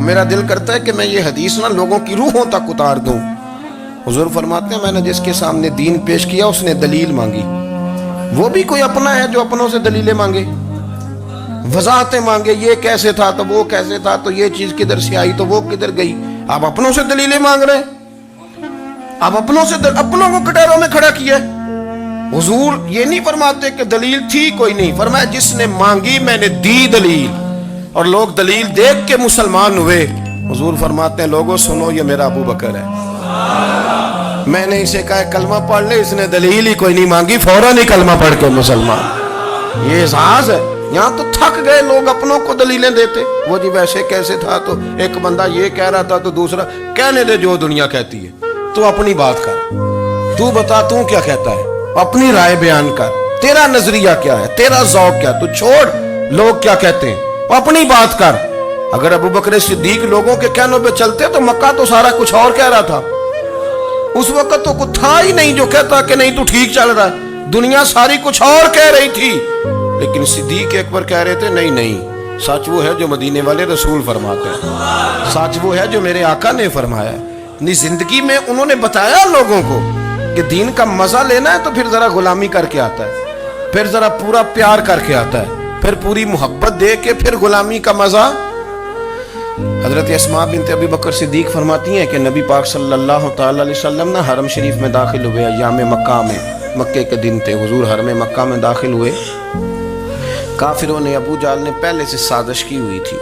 میرا دل کرتا ہے کہ میں یہ حدیث نہ لوگوں کی روحوں تک اتار دوں۔ حضور فرماتے ہیں میں نے جس کے سامنے دین پیش کیا اس نے دلیل مانگی، وہ بھی کوئی اپنا ہے جو اپنوں سے دلیلیں مانگے، وضاحتیں مانگے، یہ کیسے تھا تو وہ کیسے تھا، تو یہ چیز کدھر سے آئی تو وہ کدھر گئی۔ آپ اپنوں سے دلیلیں مانگ رہے ہیں، آپ اپنوں کو کٹہروں میں کھڑا کیا ہے۔ حضور یہ نہیں فرماتے کہ دلیل تھی کوئی نہیں، فرمایا جس نے مانگی میں نے دی دلیل، اور لوگ دلیل دیکھ کے مسلمان ہوئے۔ حضور فرماتے ہیں لوگوں سنو یہ میرا ابو بکر ہے، میں نے اسے کہا کلمہ پڑھ لے، اس نے دلیل ہی کوئی نہیں مانگی، فوراً ہی کلمہ پڑھ کے مسلمان۔ یہ احساس ہے۔ یہاں تو تھک گئے لوگ اپنوں کو دلیلیں دیتے، وہ جی ویسے کیسے تھا، تو ایک بندہ یہ کہہ رہا تھا تو دوسرا کہنے دے جو دنیا کہتی ہے، تو اپنی بات کر، تو بتا تو کیا کہتا ہے، اپنی رائے بیان کر، تیرا نظریہ کیا ہے، تیرا ذوق کیا، تو چھوڑ لوگ کیا کہتے ہیں، اپنی بات کر۔ اگر ابو بکر صدیق لوگوں کے کہنوں پہ چلتے تو مکہ تو سارا کچھ اور کہہ رہا تھا، اس وقت تو کچھ تھا ہی نہیں جو کہتا کہ نہیں تو ٹھیک چل رہا ہے، دنیا ساری کچھ اور کہہ رہی تھی، لیکن صدیق اکبر کہہ رہے تھے نہیں نہیں، سچ وہ ہے جو مدینے والے رسول فرماتے ہیں، سچ وہ ہے جو میرے آقا نے فرمایا ہے۔ اپنی زندگی میں انہوں نے بتایا لوگوں کو کہ دین کا مزہ لینا ہے تو پھر ذرا غلامی کر کے آتا ہے، پھر ذرا پورا پیار کر کے آتا ہے، پھر پوری محبت دے کے پھر غلامی کا مزہ۔ حضرت اسماء بنت ابی بکر صدیق فرماتی ہیں کہ نبی پاک صلی اللہ تعالی علیہ وسلم نہ حرم شریف میں داخل ہوئے، ایام مکہ میں، مکے کے دن تھے، حضور حرم مکہ میں داخل ہوئے، کافروں نے، ابو جہل نے پہلے سے سازش کی ہوئی تھی۔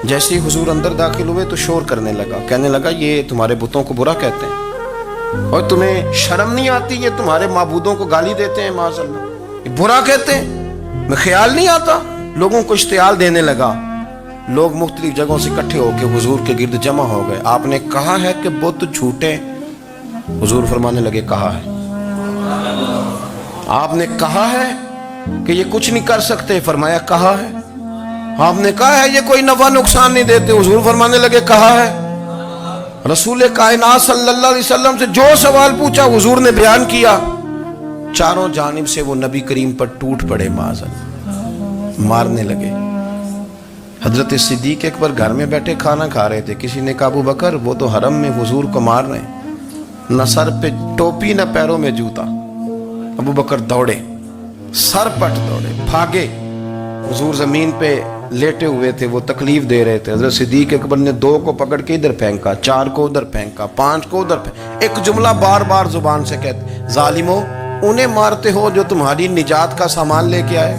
جیسے ہی حضور اندر داخل ہوئے تو شور کرنے لگا، کہنے لگا یہ تمہارے بتوں کو برا کہتے ہیں اور تمہیں شرم نہیں آتی، یہ تمہارے معبودوں کو گالی دیتے ہیں، معاذ اللہ یہ برا کہتے ہیں، میں خیال نہیں آتا۔ لوگوں کو اشتعال دینے لگا، لوگ مختلف جگہوں سے اکٹھے ہو کے حضور کے گرد جمع ہو گئے۔ آپ نے کہا ہے کہ بت جھوٹے، حضور فرمانے لگے کہا ہے۔ آپ نے کہا ہے کہ یہ کچھ نہیں کر سکتے، فرمایا کہا ہے۔ آپ نے کہا ہے یہ کوئی نفع نقصان نہیں دیتے، حضور فرمانے لگے کہا ہے۔ رسول کائنات صلی اللہ علیہ وسلم سے جو سوال پوچھا حضور نے بیان کیا، چاروں جانب سے وہ نبی کریم پر ٹوٹ پڑے، معاذ اللہ، مارنے لگے۔ حضرت صدیق اکبر گھر میں بیٹھے کھانا کھا رہے تھے، کسی نے کہا ابو بکر وہ تو حرم میں حضور کو مار رہے ہیں، نہ سر پہ ٹوپی نہ پیروں میں جوتا۔ ابو بکر دوڑے، سر پٹ دوڑے، بھاگے۔ حضور زمین پہ لیٹے ہوئے تھے، وہ تکلیف دے رہے تھے۔ حضرت صدیق اکبر نے 2 کو پکڑ کے ادھر پھینکا، 4 کو ادھر پھینکا، 5 کو ادھر پھینکا، ایک جملہ بار بار زبان سے کہتے ظالمو انہیں مارتے ہو جو تمہاری نجات کا سامان لے کے آئے،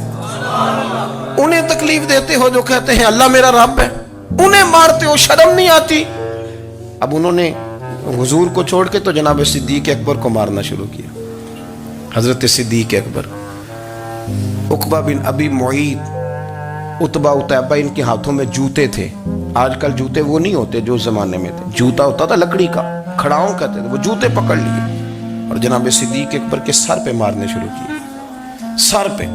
انہیں تکلیف دیتے ہو جو کہتے ہیں اللہ میرا رب ہے، انہیں مارتے ہو، شرم نہیں آتی۔ اب انہوں نے حضور کو چھوڑ کے تو جناب صدیق اکبر کو مارنا شروع کیا۔ حضرت صدیق اکبر، عقبہ بن ابی معیط، عتبہ عتیبہ، ان کے ہاتھوں میں جوتے تھے۔ آج کل جوتے وہ نہیں ہوتے جو زمانے میں تھے، جوتا ہوتا تھا لکڑی کا، کھڑاؤں کہتے تھے، وہ جوتے پکڑ لیے اور جناب صدیق اکبر کے سر پہ مارنے شروع کیے۔ سر پہ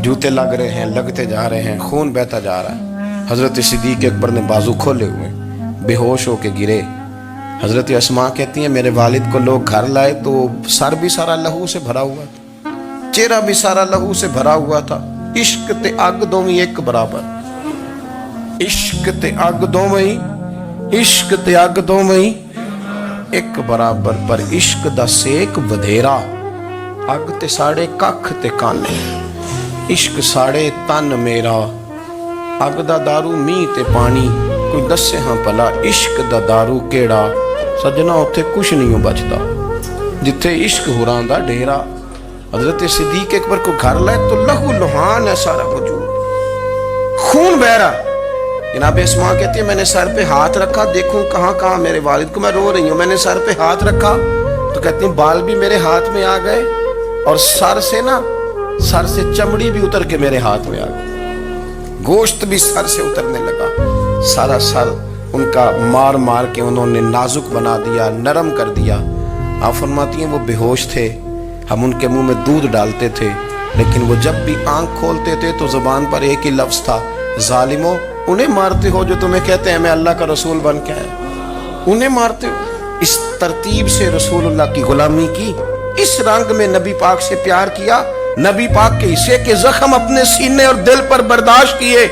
جوتے لگ رہے ہیں، لگتے جا رہے ہیں، خون بہتا جا رہا ہے۔ حضرت صدیق اکبر نے بازو کھولے ہوئے، بے ہوش ہو کے گرے۔ حضرت اسماء کہتی ہیں میرے والد کو لوگ گھر لائے تو سر بھی سارا لہو سے بھرا ہوا تھا، چہرہ بھی سارا لہو سے بھرا ہوا تھا۔ عشق تے اگ دوویں ایک برابر، عشق تے اگ دوویں، عشق تے اگ دوویں ایک برابر، پر عشق دا سیک ودھیرا، اگ تے ساڑے ککھ تے کانے، عشق ساڑے تن میرا، اگ دا دارو می تے پانی، کوئی دسے ہاں پلا عشق دا دارو کیڑا، سجنا اتھے کچھ نہیں بچتا جتھے عشق ہوراں دا ڈیرا۔ حضرت صدیق اکبر کو گھر لائے تو لہو لہان ہے سارا وجود، خون بہ رہا۔ جناب اسماء کہتی ہے میں نے سر پہ ہاتھ رکھا، دیکھوں کہاں کہاں میرے والد کو، میں رو رہی ہوں، میں نے سر پہ ہاتھ رکھا تو کہتی ہیں بال بھی میرے ہاتھ میں آ گئے اور سر سے چمڑی بھی اتر کے میرے ہاتھ میں آ گئی، گوشت بھی سر سے اترنے لگا، سارا سر ان کا مار مار کے انہوں نے نازک بنا دیا، نرم کر دیا۔ آپ فرماتی ہیں وہ بے ہوش تھے، ہم ان کے منہ میں دودھ ڈالتے تھے، لیکن وہ جب بھی آنکھ کھولتے تھے تو زبان پر ایک ہی لفظ تھا، ظالمو انہیں مارتے ہو جو تمہیں کہتے ہیں میں اللہ کا رسول بن کے آیا، انہیں مارتے ہو۔ اس ترتیب سے رسول اللہ کی غلامی کی، اس رنگ میں نبی پاک سے پیار کیا، نبی پاک کے حصے کے زخم اپنے سینے اور دل پر برداشت کیے،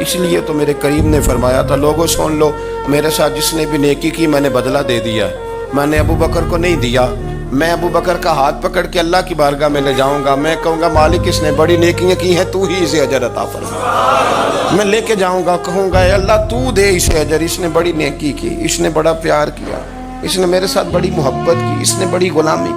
اس لیے تو میرے کریم نے فرمایا تھا لوگوں سن لو میرے ساتھ جس نے بھی نیکی کی میں نے بدلہ دے دیا، میں نے ابو بکر کو نہیں دیا، میں ابو بکر کا ہاتھ پکڑ کے اللہ کی بارگاہ میں لے جاؤں گا، میں کہوں گا مالک اس نے بڑی نیکیاں کی ہیں تو ہی اسے اجر عطا فرما، میں لے کے جاؤں گا کہوں گا اے اللہ تو دے اسے اجر، اس نے بڑی نیکی کی، اس نے بڑا پیار کیا، اس نے میرے ساتھ بڑی محبت کی، اس نے بڑی غلامی